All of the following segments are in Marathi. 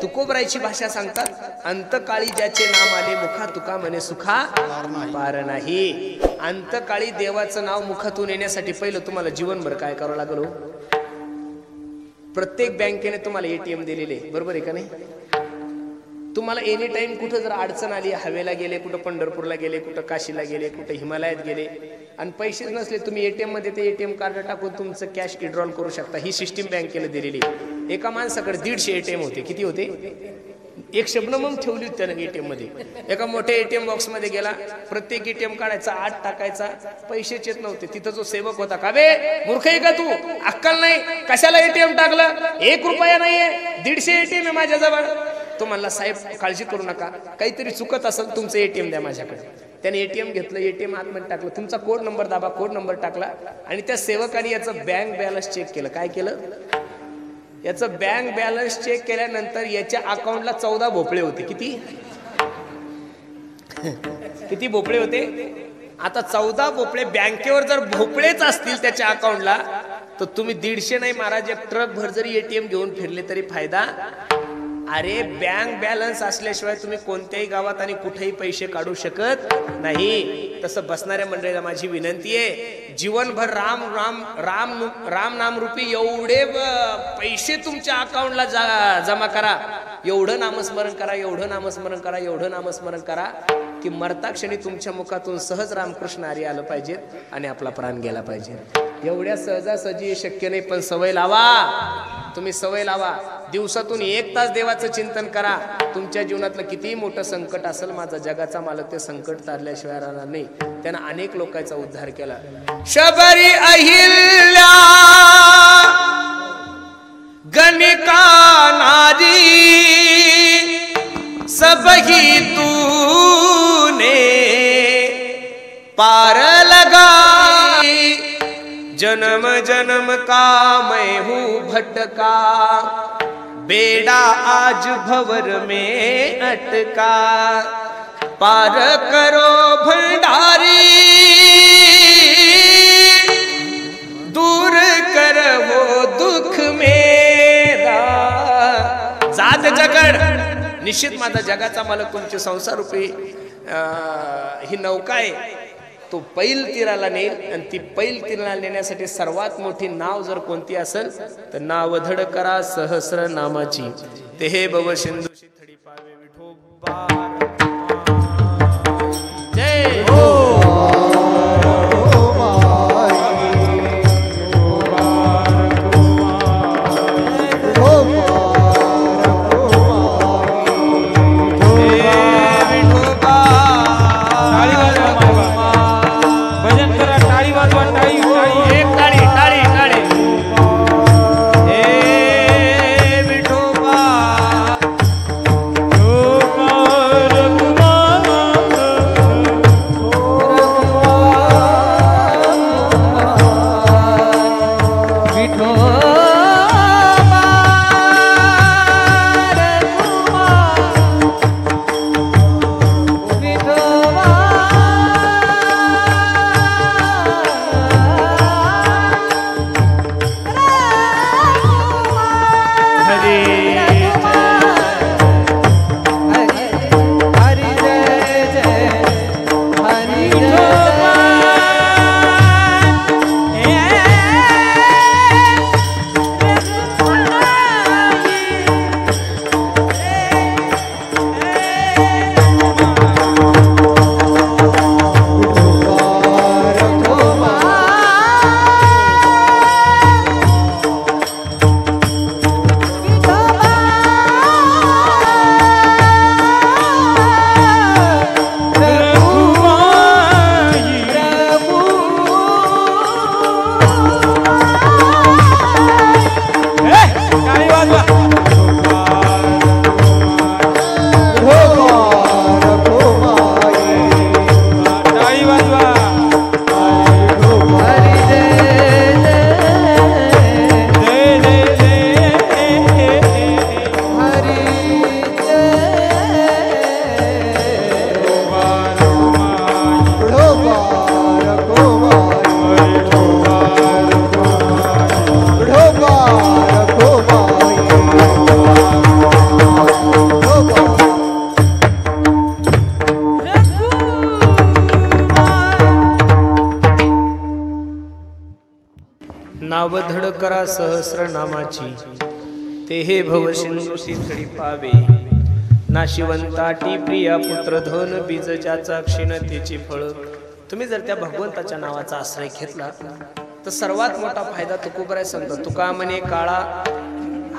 तुकोबरायची भाषा सांगतात, अंतकाळी ज्याचे नाम आले मुखा तुका म्हणे सुखा पार नाही. अंतकाळी देवाचं नाव मुखातून येण्यासाठी पहिलं तुम्हाला जीवनभर काय करावं लागलो. प्रत्येक बँकेने तुम्हाला एटीएम दिलेले, बरोबर आहे का नाही? तुम्हाला एनी टाइम कुठं जर अडचण आली, हवेला गेले, कुठं पंढरपूरला गेले, कुठं काशीला गेले, कुठं हिमालयात गेले आणि पैसेच नसले, तुम्ही एटीएम मध्ये ते एटीएम कार्ड टाकून तुमचं कॅश विड्रॉल करू शकता. ही सिस्टीम बँकेने दिलेली. एका माणसाकडे 150 एटीएम होते. किती होते? एक शबनम ठेवली होती त्यानं एटीएम मध्ये. एका मोठ्या एटीएम बॉक्स मध्ये गेला, प्रत्येक एटीएम काढायचा, 8 टाकायचा, पैसेच येत नव्हते. तिथं जो सेवक होता, का बे मूर्ख आहे का तू, अक्कल नाही, कशाला एटीएम टाकलं, 1 रुपया नाहीये, 150 एटीएम आहे माझ्याजवळ. तो म्हणला साहेब काळजी करू नका, काहीतरी चुकत असेल, तुमचं एटीएम द्या माझ्याकडे. त्याने एटीएम घेतलं, एटीएम आतमध्ये टाकलं, तुमचा कोड नंबर दाबा, कोड नंबर टाकला आणि त्या सेवकाने याचं बँक बॅलन्स चेक केलं. काय केलं? याचं बँक बॅलन्स चेक केल्यानंतर याच्या अकाउंटला 14 भोपळे होते. किती भोपळे होते? आता 14 भोपळे, बँकेवर जर भोपळेच असतील त्याच्या अकाउंटला तर तुम्ही 150 नाही महाराज, एक ट्रक भर जरी एटीएम घेऊन फिरले तरी फायदा. अरे बँक बॅलन्स असल्याशिवाय तुम्ही कोणत्याही गावात आणि कुठेही पैसे काढू शकत नाही. तसं बसणाऱ्या मंडळीला माझी विनंती आहे, जीवनभर राम राम राम राम नाम रूपी एवढे पैसे तुमच्या अकाउंटला जमा करा, एवढं नामस्मरण करा, एवढं नामस्मरण करा, एवढं नामस्मरण करा की मरता क्षणी तुमच्या मुखातून सहज रामकृष्ण हरी आलं पाहिजे आणि आपला प्राण गेला पाहिजे. एवढ्या सहजासहजी शक्य नाही, पण सवय लावा. तुम्ही सवय लावा. दिवसातून 1 तास देवाचं चिंतन करा. तुमच्या जीवनातलं कितीही मोठं संकट असेल, माझा जगाचा मालक ते संकट तारल्याशिवाय राहणार नाही. त्यानं अनेक लोकांचा उद्धार केला. शबरी अहिल्या गणिका नारी सबही तूने पार लगाई, जन्म जन्म का मैं हूँ भटका, बेड़ा आज भंवर में अटका, पार करो भंडारी, दूर कर वो दुख मेरा. जात जगड निश्चित माझा जगाचा मालक तुमचे संसार रूपी ही नौका आहे, तो पैल तीराला नेईल. आणि ती पैल तीराला नेण्यासाठी सर्वात मोठी नाव जर कोणती असेल तर नाव धड करा सहस्र नामाची. ते हे भव सिंधूशी थडी पावे विठोबा. जय हो. Oh करा सहस्रनामाची, ते हे भवसिंधुसी तडी पावे. नाशिवंताटी प्रिया पुत्र धन बीज ज्याचा क्षीणतेची फळ. तुम्ही जर त्या भगवंताच्या नावाचा आश्रय घेतला तर सर्वात मोठा फायदा तुकोबराय सांगतो. तुका म्हणे काळा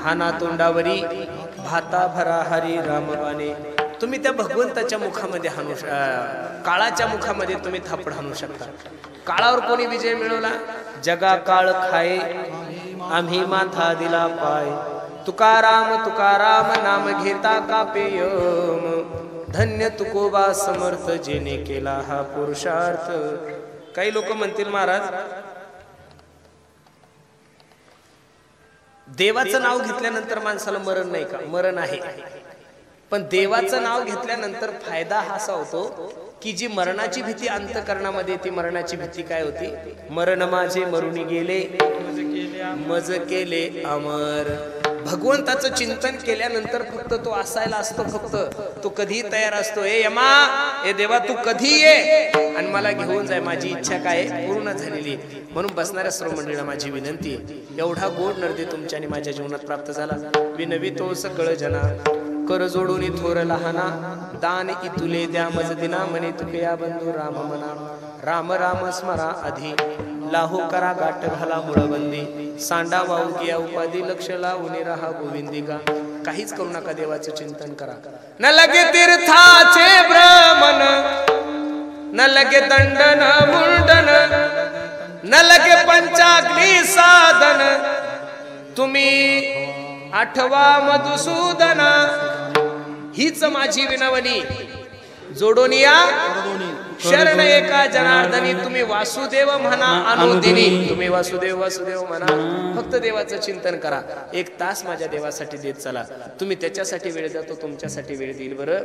हाना तोंडावरी, भाता भरा हरी रामबाणे. तुम्ही त्या भगवंताच्या मुखामध्ये हाणू, काळाच्या मुखामध्ये तुम्ही थापड हाणू शकता. काळावर कोणी विजय मिळवला? जगा काळ खाये आम्ही माथा दिला पाय. तुकाराम तुकाराम नाम घेता कापेयम. धन्य तुकोबा समर्थ जेने केला हा पुरुषार्थ. काही लोक म्हणतील महाराज देवाचं नाव घेतल्यानंतर माणसाला मरण नाही का? मरण आहे, पण देवाचं नाव घेतल्यानंतर फायदा हा असा होतो की जी मरणाची भीती अंतःकरणामध्ये, ती मरणाची भीती काय होती? मरण माझे मरुनी गेले, मज केले अमर. भगवंताचं चिंतन केल्यानंतर फक्त तो असायला असतो, फक्त तो कधी तयार असतो. ए यमा, ए देवा तू कधी ये आणि मला घेऊन जाय, माझी इच्छा काय पूर्ण झालेली. म्हणून बसणाऱ्या सर्व मंडळीला माझी विनंती, एवढा गोड नर्दे तुमच्या आणि माझ्या जीवनात प्राप्त झाला. विनवी तो सकळ जना, कर जोडून थोर लहाना. दान इतुले द्या मज दिना, म्हणे तुकया बंधू राम मना. राम राम स्मरा आधी, लाहो करा गाठ घाला मुळबंदी. सांडा वाहू किया उपाधी, लक्ष लावून राहा गोविंदिका. काहीच करू नका, देवाचं चिंतन करा. न लगे तीर्थाचे भ्रमण, न लगे दंडन मुंडन, न लगे पंचाग्नी साधन. तुम्ही आठवा मधुसूदन. हीच माझी विनवणी, जोडून या शरण एका जनार्दनी. तुम्ही वासुदेव म्हणा अनुदिनी, तुम्ही वासुदेव वासुदेव म्हणा. फक्त देवाचं चिंतन करा. 1 तास माझ्या देवासाठी देत चला. तुम्ही त्याच्यासाठी वेळ द्या, तो तुमच्यासाठी वेळ देईल. बरं,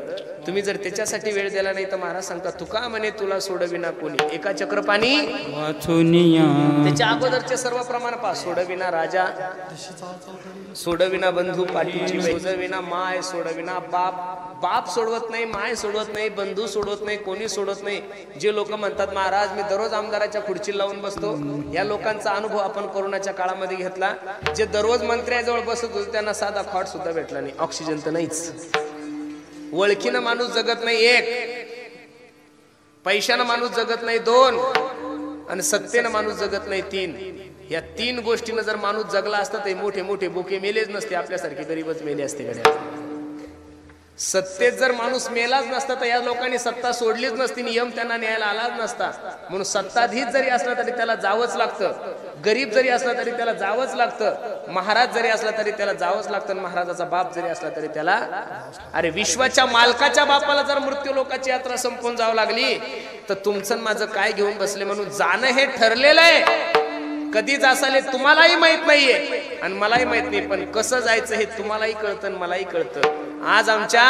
तुम्ही जर त्याच्यासाठी वेळ दिला नाही तर महाराज सांगता, तुका म्हणे तुला सोडविना कोणी. एका चक्रपाणी त्याच्या अगोदरचे सर्व प्रमाण पहा. सोडविना राजा, सोडविना बंधू पाठीची, सोडविना माय, सोडविना बाप. बाप सोडवत नाही, माय सोडवत नाही, बंधू सोडवत नाही, कोणी सोडवत नाही. जे लोक म्हणतात महाराज मी दररोज आमदाराच्या खुर्चीला लावून बसतो, या लोकांचा अनुभव आपण कोरोनाच्या काळामध्ये घेतला. जे दररोज मंत्र्याजवळ बसत होते त्यांना साधा खॉट सुद्धा भेटला नाही. ऑक्सिजन तर नाहीच. ओळखीनं माणूस जगत नाही 1, पैशानं माणूस जगत नाही 2, आणि सत्तेनं माणूस जगत नाही 3. या 3 गोष्टीनं जर माणूस जगला असता तर मोठे मोठे बोके मेलेच नसते, आपल्यासारखे गरीबच मेले असते. गड्या सत्तेत जर माणूस मेलाच नसता तर या लोकांनी सत्ता सोडलीच नसती, नियम त्यांना न्यायला आलाच नसता. म्हणून सत्ताधीश जरी असला तरी त्याला जावंच लागतं, गरीब जरी असला तरी त्याला जावंच लागतं, महाराज जरी असला तरी त्याला जावंच लागतं, महाराजाचा बाप जरी असला तरी त्याला. अरे विश्वाच्या मालकाच्या बापाला जर मृत्यू लोकाची यात्रा संपून जावं लागली तर तुमचं माझं काय घेऊन बसले? म्हणून जाणं हे ठरलेलं आहे. कधीच असाले तुम्हालाही माहित नाहीये आणि मलाही माहित नाही, पण कसं जायचं हे तुम्हालाही कळतं आणि मलाही कळतं. आज आमच्या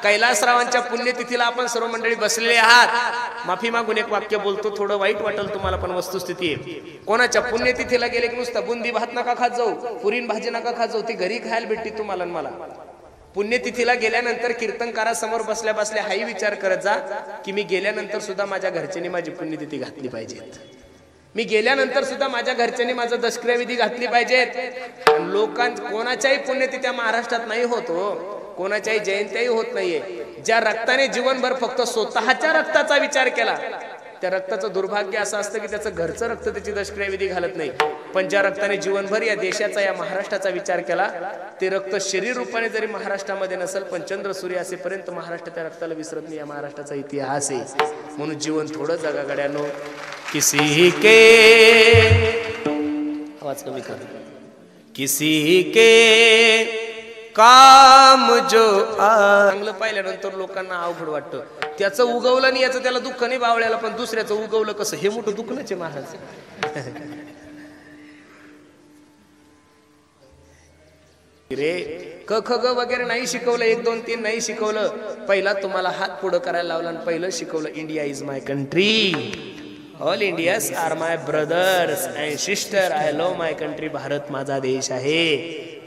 कैलासरावांच्या पुण्यतिथीला आपण सर्व मंडळी बसलेले आहात. माफी मागून एक वाक्य बोलतो, थोडं वाईट वाटेल तुम्हाला, पण वस्तुस्थिती आहे. कोणाच्या पुण्यतिथीला गेले की नुसतं बुंदी भात नका खात जाऊ, पुरीन भाजी नका खात जाऊ, ती घरी खायला भेटते तुम्हाला आणि मला. पुण्यतिथीला गेल्यानंतर कीर्तनकारासमोर बसल्या बसल्या हाही विचार करत जा की मी गेल्यानंतर सुद्धा माझ्या घरच्यांनी माझी पुण्यतिथी घातली पाहिजे. मी गेल्यानंतर सुद्धा माझ्या घरच्यांनी माझं दशक्रियाविधी घातली पाहिजेत. कोणाच्याही पुण्यतिथ्या महाराष्ट्रात नाही होतो, कोणाच्याही जयंत्याही होत नाहीये. ज्या रक्ताने जीवनभर फक्त स्वतःच्या रक्ताचा विचार केला त्या रक्ताचं दुर्भाग्य असं असतं की त्याचं घरचं रक्त त्याची दशक्रियाविधी घालत नाही. पण ज्या रक्ताने जीवनभर या देशाचा, या महाराष्ट्राचा विचार केला, ते रक्त शरीर रूपाने जरी महाराष्ट्रामध्ये नसेल पण चंद्र सूर्य असेपर्यंत महाराष्ट्र त्या रक्ताला विसरत नाही. या महाराष्ट्राचा इतिहास आहे. म्हणून जीवन थोडं जगा गड्यानो. किसी के आवाज कमी कर, किसी के काम जो चांगलं पाहिल्यानंतर लोकांना अवघड वाटतं. त्याचं उगवलं नाही याचं त्याला दुःख नाही बावळ्याला, पण दुसऱ्याचं उगवलं कसं हे मोठं दुःखच आहे महाराज. रे क ख ग वगैरे नाही शिकवलं, 1 2 3 नाही शिकवलं. पहिला तुम्हाला हात पुढं करायला लावला आणि पहिलं शिकवलं India is my country. All Indians are my brothers and sister. I love my country. Bharat माझा देश आहे.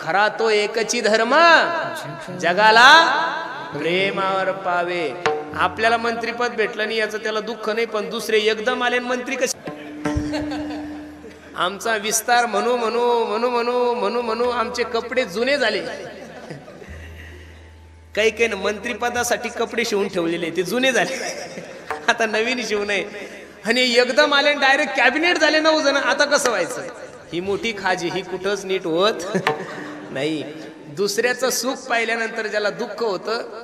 खरा तो एकची धर्म जगाला प्रेमावर पावे. आपल्याला मंत्रीपद भेटलं नाही याचं त्याला दुःख नाही, पण दुसरे एकदम आले मंत्री कसे आमचा विस्तार म्हणू म्हणू म्हणू म्हणू म्हणू म्हणू आमचे कपडे जुने झाले. काही काही ना मंत्रीपदासाठी कपडे शिवून ठेवलेले ते जुने झाले, आता नवीन शिवू नये. आणि एकदम आले डायरेक्ट कॅबिनेट झाले 9 जण. आता कसं व्हायचं? ही मोठी खाजी ही कुठंच नीट होत नाही. दुसऱ्याचं सुख पाहिल्यानंतर ज्याला दुःख होतं,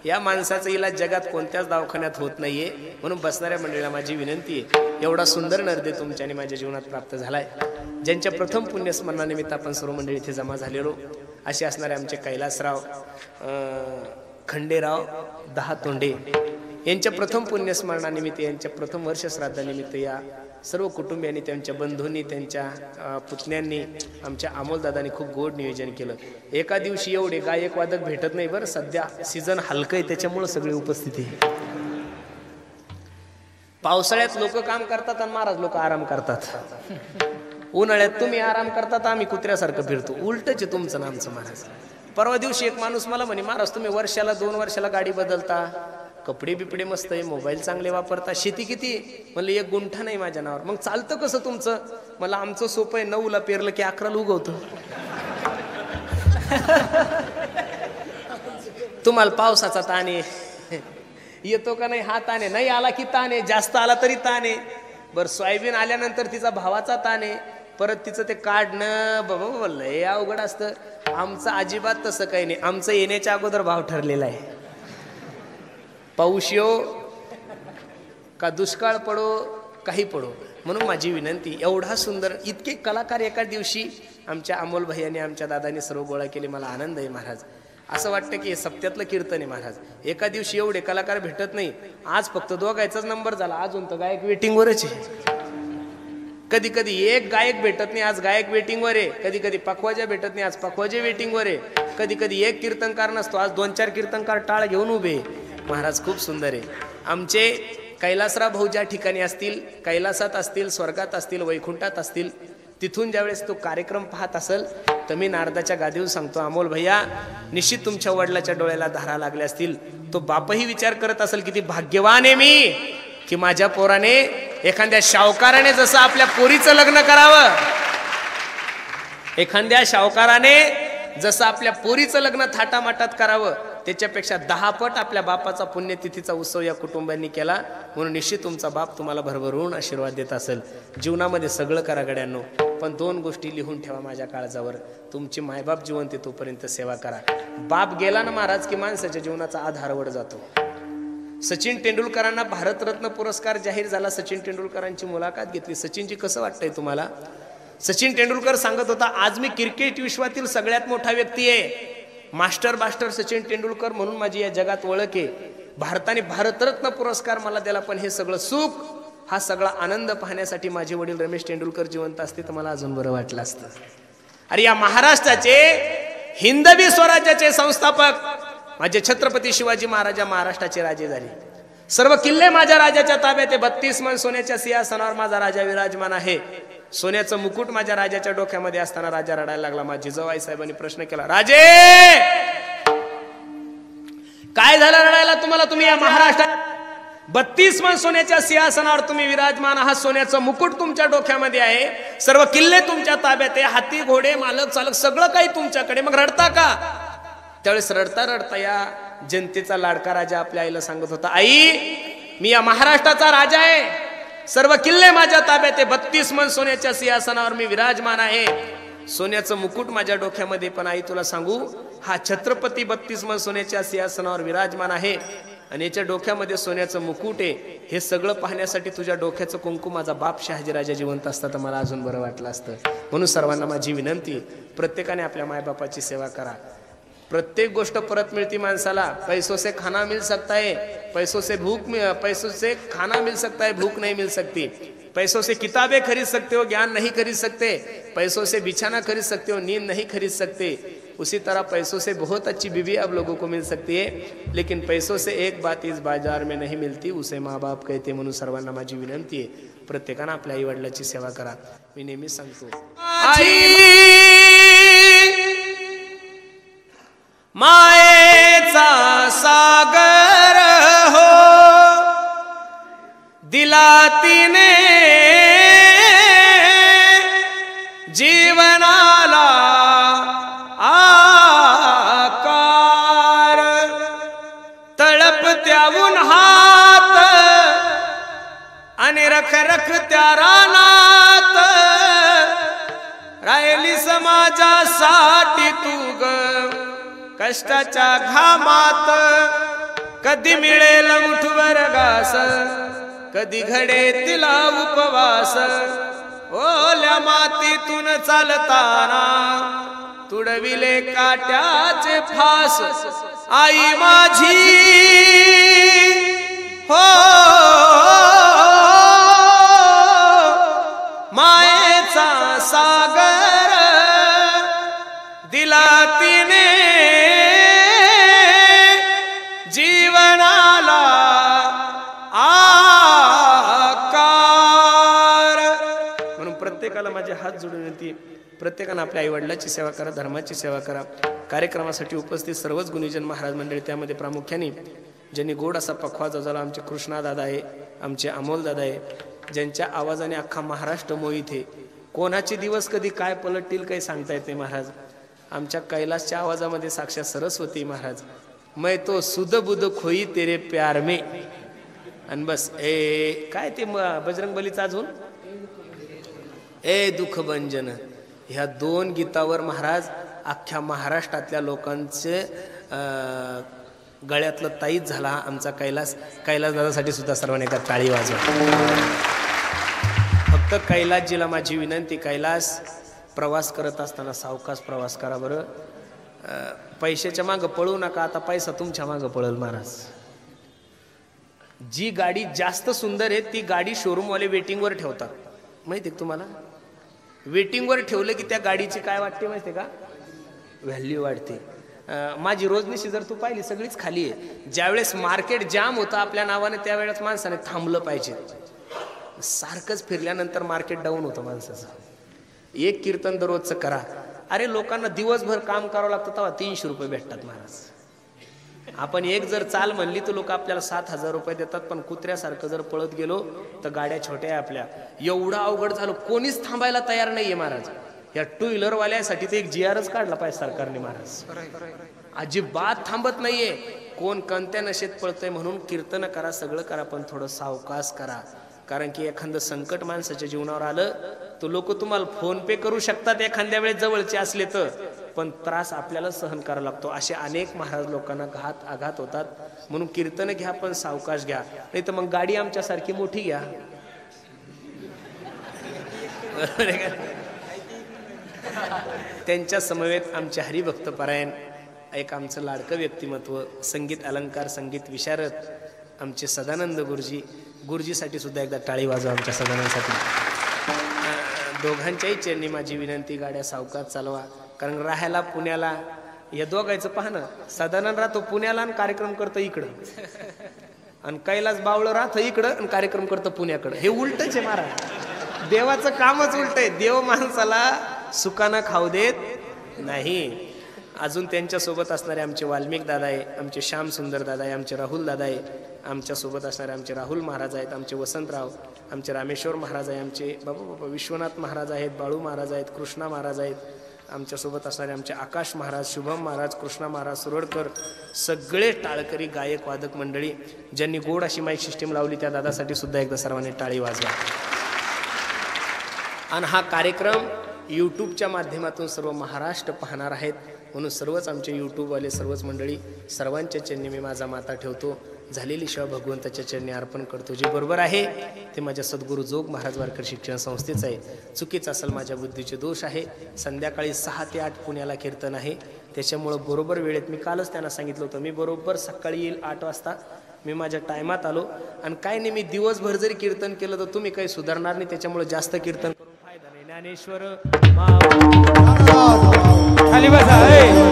या माणसाचा इलाज जगात कोणत्याच दवाखान्यात होत नाहीये. म्हणून बसणाऱ्या मंडळीला माझी विनंती आहे, एवढा सुंदर नरदे तुमच्याने माझ्या जीवनात प्राप्त झालाय, ज्यांच्या प्रथम पुण्यस्मरणानिमित्त आपण सर्व मंडळी इथे जमा झालेलो, असे असणारे आमचे कैलासराव खंडेराव दहातोंडे यांच्या प्रथम पुण्यस्मरणानिमित्त, यांच्या प्रथम वर्ष श्राद्धानिमित्त या सर्व कुटुंबियांनी, त्यांच्या बंधूंनी, त्यांच्या पुतण्यांनी, आमच्या अमोलदादांनी खूप गोड नियोजन केलं. एका दिवशी एवढे गायक वादक भेटत नाही बरं. सध्या सीझन हलकं आहे त्याच्यामुळे सगळी उपस्थिती आहे. पावसाळ्यात लोक काम करतात आणि महाराज लोक आराम करतात. उन्हाळ्यात तुम्ही आराम करतात, आम्ही कुत्र्यासारखं फिरतो. उलटच आहे तुमचं ना आमचं महाराज. परवा दिवशी एक माणूस मला म्हणे, महाराज तुम्ही वर्षाला 2 वर्षाला गाडी बदलता, कपडे बिपडे मस्त आहे, मोबाईल चांगले वापरता, शेती किती? म्हणलं 1 गुंठा नाही माझ्या नावावर. मग चालतं कसं तुमचं? मला आमचं सोपं आहे, 9ला पेरलं की 11ला उगवतं. तुम्हाला पावसाचा ताण आहे, येतो का नाही हा ताण आहे, नाही आला की ताण आहे, जास्त आला तरी ताण आहे. बरं सोयाबीन आल्यानंतर तिचा भावाचा ताण आहे, परत तिचं ते काढणं बाबा लय अवघड असतं. आमचं अजिबात तसं काही नाही. आमचं येण्याच्या अगोदर भाव ठरलेला आहे. पाऊस येऊ का दुष्काळ पडो काही पडो. म्हणून माझी विनंती, एवढा सुंदर इतके कलाकार एका दिवशी आमच्या अमोल भैयाने, आमच्या दादाने सर्व गोळा केले. मला आनंद आहे महाराज. असं वाटतं की हे सप्त्यातलं कीर्तन आहे महाराज. एका दिवशी एवढे कलाकार भेटत नाही. आज फक्त दोघांचाच नंबर झाला, अजून तर गायक वेटिंगवरच आहे. कधी कधी एक गायक भेटत नाही, आज गायक वेटिंगवर आहे. कधी कधी पखवाजा भेटत नाही, आज पखवाजे वेटिंगवर आहे. कधी कधी एक कीर्तनकार नसतो, आज 2-4 कीर्तनकार टाळ घेऊन उभे. महाराज खूप सुंदर आहे. आमचे कैलासराव भाऊ ज्या ठिकाणी असतील, कैलासात असतील, स्वर्गात असतील, वैकुंठात असतील, तिथून ज्यावेळेस तो कार्यक्रम पाहत असेल तर मी नारदाच्या गादीवर सांगतो, अमोल भैया निश्चित तुमच्या वडिलाच्या डोळ्याला धारा लागल्या असतील. तो बापही विचार करत असेल किती भाग्यवान आहे मी की माझ्या पोराने, एखाद्या शावकाराने जसं आपल्या पोरीचं लग्न करावं, एखाद्या शावकाराने जसं आपल्या पोरीचं लग्न थाटामाटात करावं, त्याच्यापेक्षा 10 पट आपल्या बापाचा पुण्यतिथीचा उत्सव या कुटुंबांनी केला. म्हणून निश्चित तुमचा बाप तुम्हाला भरभरून आशीर्वाद देत असेल. जीवनामध्ये सगळं करा गड्यांनो, पण 2 गोष्टी लिहून ठेवा माझ्या काळजावर. तुमची मायबाप जिवंत आहे तोपर्यंत सेवा करा. बाप गेला ना महाराज की माणसाच्या जीवनाचा आधारवड जातो. सचिन तेंडुलकरांना भारतरत्न पुरस्कार जाहीर झाला. सचिन तेंडुलकरांची मुलाखत घेतली. सचिनजी कसं वाटतंय तुम्हाला? सचिन तेंडुलकर सांगत होता, आज मी क्रिकेट विश्वातील सगळ्यात मोठा व्यक्ती आहे. मास्टर सचिन तेंडुलकर म्हणून माझी या जगात ओळख आहे. भारताने भारतरत्न पुरस्कार मला दिला, पण हे सगळं सुख, हा सगळा आनंद पाहण्यासाठी माझे वडील रमेश तेंडुलकर जिवंत असते तर मला अजून बरं वाटलं असतं. अरे या महाराष्ट्राचे, हिंदवी स्वराज्याचे संस्थापक माझे छत्रपती शिवाजी महाराज महाराष्ट्राचे राजे झाले. सर्व किल्ले माझ्या राजाच्या ताब्यात आहे. 32 मन सोन्याच्या सिंहासनावर माझा राजा विराजमान आहे. सोन्याचं मुकुट माझ्या राजाच्या डोक्यामध्ये असताना राजा रडायला लागला. माझी जिजाबाई साहेबांनी प्रश्न केला, राजे काय झालं रडायला तुम्हाला? तुम्ही या महाराष्ट्रात 32 मन सोन्याच्या सिंहासनावर तुम्ही विराजमान आहात, सोन्याचं मुकुट तुमच्या डोक्यामध्ये आहे, सर्व किल्ले तुमच्या ताब्यात आहे, हाती घोडे मालक चालक सगळं काही तुमच्याकडे, मग रडता का? त्यावेळेस रडता रडता या जनतेचा लाडका राजा आपल्या आईला सांगत होता, आई मी या महाराष्ट्राचा राजा आहे, सर्व किल्ले माझ्या ताब्यात आहे, 32 मन सोन्याच्या सिंहासनावर मी विराजमान आहे, सोन्याचं मुकुट माझ्या डोक्यामध्ये, पण आई तुला सांगू हा छत्रपती 32 मन सोन्याच्या सिंहासनावर विराजमान आहे आणि याच्या डोक्यामध्ये सोन्याचं मुकुट आहे, हे सगळं पाहण्यासाठी तुझ्या डोक्याचं कुंकू माझा बाप शहाजीराजा जिवंत असता तर मला अजून बरं वाटलं असतं. म्हणून सर्वांना माझी विनंती, प्रत्येकाने आपल्या मायबापाची सेवा करा. प्रत्येक गोष्ट परत मिळती माणसाला. पैसों से खाना मिल सकता है, पैसों से खाना मिल सकता है, भूख नहीं मिल सकती. पैसों से किताबें खरीद सकते हो, ज्ञान नहीं खरीद सकते. पैसों से बिछाना खरीद सकते हो, नींद नहीं खरीद सकते. उसी तरह पैसों से बहुत अच्छी बीवी अब लोगों को मिल सकती है, लेकिन पैसों से एक बात इस बाजार में नहीं मिलती, उसे माँ बाप कहते. म्हणून सर्वांना माझी विनंती आहे, प्रत्येकाने आपल्या आई वडिलांची सेवा करा. मी नेहमी सांगतो, मायेचा सागर हो दिला तिने कुणासाठी तू ग कष्टाच्या घामात कधी मिळेल मुठभर घास कधी घडे तिला उपवास ओल्या मातीतून चालताना तुडविले काट्याचे फास आई माझी हो मायेचा सागर दिला तिने जीवनाला आकार म्हणून प्रत्येकाला माझे हात जोडून विनंती प्रत्येकाने आपल्या आई वडिलांची सेवा करा धर्माची सेवा करा कार्यक्रमासाठी उपस्थित सर्वच गुणीजन महाराज मंडळी त्यामध्ये प्रामुख्याने ज्यांनी गोड असा पखवा जाजवला आमचे कृष्णा दादा आहे आमचे अमोल दादा आहे ज्यांच्या आवाजाने अख्खा महाराष्ट्र मोहित आहे कोणाचे दिवस कधी काय पलटतील काही सांगता येत नाही महाराज आमच्या कैलासच्या आवाजामध्ये साक्षात सरस्वती महाराज मैं तो सुध बुध खोई तेरे प्यार में आणि बस ए काय ते बजरंग बलीचा अजून ए दुःख भंजन ह्या दोन गीतावर महाराज अख्ख्या महाराष्ट्रातल्या लोकांचे गळ्यातलं ताईत झाला आमचा कैलास दादासाठी सुद्धा सर्वांनी एकदा टाळी वाजवा फक्त कैलासजीला माझी विनंती कैलास प्रवास करत असताना सावकाश प्रवास करा बरं पैशाच्या मागं पळू नका आता पैसा तुमच्या मागं पळल महाराज जी गाडी जास्त सुंदर आहे ती गाडी शोरूमवाले वेटिंगवर ठेवतात माहिती आहे तुम्हाला वेटिंगवर ठेवलं की त्या गाडीची काय वाटते माहिती आहे का व्हॅल्यू वाढते माझी रोजनीशी जर तू पाहिली सगळीच खाली आहे ज्यावेळेस मार्केट जाम होतं आपल्या नावाने त्यावेळेस माणसाने थांबलं पाहिजे सारखंच फिरल्यानंतर मार्केट डाऊन होतं माणसाचं एक कीर्तन दररोजचं करा अरे लोकांना दिवसभर काम करावं लागतं तेव्हा 300 रुपये भेटतात महाराज आपण एक जर चाल म्हणली तर लोक आपल्याला 7,000 रुपये देतात पण कुत्र्यासारखं जर पळत गेलो तर गाड्या छोट्या आहे आपल्या एवढं अवघड झालं कोणीच थांबायला तयार नाहीये महाराज या टू व्हीलरवाल्यासाठी तर एक GRच काढला पाहिजे सरकारने महाराज अजिबात थांबत नाहीये कोण कोणत्या नशेत पळतंय म्हणून कीर्तन करा सगळं करा पण थोडं सावकाश करा कारण की एखादं संकट माणसाच्या जीवनावर आलं तर लोक तुम्हाला फोन पे करू शकतात एखाद्या वेळेस जवळचे असले तर पण त्रास आपल्याला सहन करावा लागतो असे अनेक महाराज लोकांना आघात होतात म्हणून कीर्तन घ्या पण सावकाश घ्या नाही तर मग गाडी आमच्यासारखी मोठी घ्या त्यांच्या समवेत आमचे हरिभक्त पारायण एक आमचं लाडकं व्यक्तिमत्व संगीत अलंकार संगीत विशारद आमचे सदानंद गुरुजीसाठी सुद्धा एकदा टाळी वाजवा आमच्या सदानंदसाठी दोघांच्याही चरणी माझी विनंती गाड्या सावकाश चालवा कारण राहायला पुण्याला या दोघांचं पाहणं सदानंद राहतो पुण्याला आणि कार्यक्रम करतो इकडं आणि कैलास बावळं राहतं इकडं आणि कार्यक्रम करतो पुण्याकडं हे उलटच आहे महाराज देवाचं कामच उलट आहे देव माणसाला सुखानं खाऊ देत नाही अजून त्यांच्यासोबत असणारे आमचे वाल्मिक दादा आहे आमचे श्याम सुंदर दादा आहे आमचे राहुल दादा आहे आमच्यासोबत असणारे आमचे राहुल महाराज आहेत आमचे वसंतराव आमचे रामेश्वर महाराज आहे आमचे बाबा विश्वनाथ महाराज आहेत बाळू महाराज आहेत कृष्णा महाराज आहेत आमच्यासोबत असणारे आमचे आकाश महाराज शुभम महाराज कृष्णा महाराज सुरडकर सगळे टाळकरी गायक वादक मंडळी ज्यांनी गोड अशी माईक सिस्टीम लावली त्या दादासाठी सुद्धा एकदा सर्वांनी टाळी वाजवा आणि हा कार्यक्रम यूट्यूबच्या माध्यमातून सर्व महाराष्ट्र पाहणार आहेत म्हणून सर्वच आमचे यूट्यूबवाले सर्वच मंडळी सर्वांच्या चरणी मी माझा माता ठेवतो झालेली सेवा भगवंताच्या चरणी अर्पण करतो जे बरोबर आहे ते माझ्या सद्गुरू जोग महाराज वारकरी शिक्षण संस्थेचं आहे चुकीचं असेल माझ्या बुद्धीचे दोष आहे संध्याकाळी 6 ते 8 पुण्याला कीर्तन आहे त्याच्यामुळं बरोबर वेळेत मी कालच त्यांना सांगितलं होतं मी बरोबर सकाळी येईल 8 वाजता मी माझ्या टायमात आलो आणि काय नाही मी दिवसभर जरी कीर्तन केलं तर तुम्ही काही सुधारणार नाही त्याच्यामुळे जास्त कीर्तन करून फायदा नाही ज्ञानेश्वर खाली बसा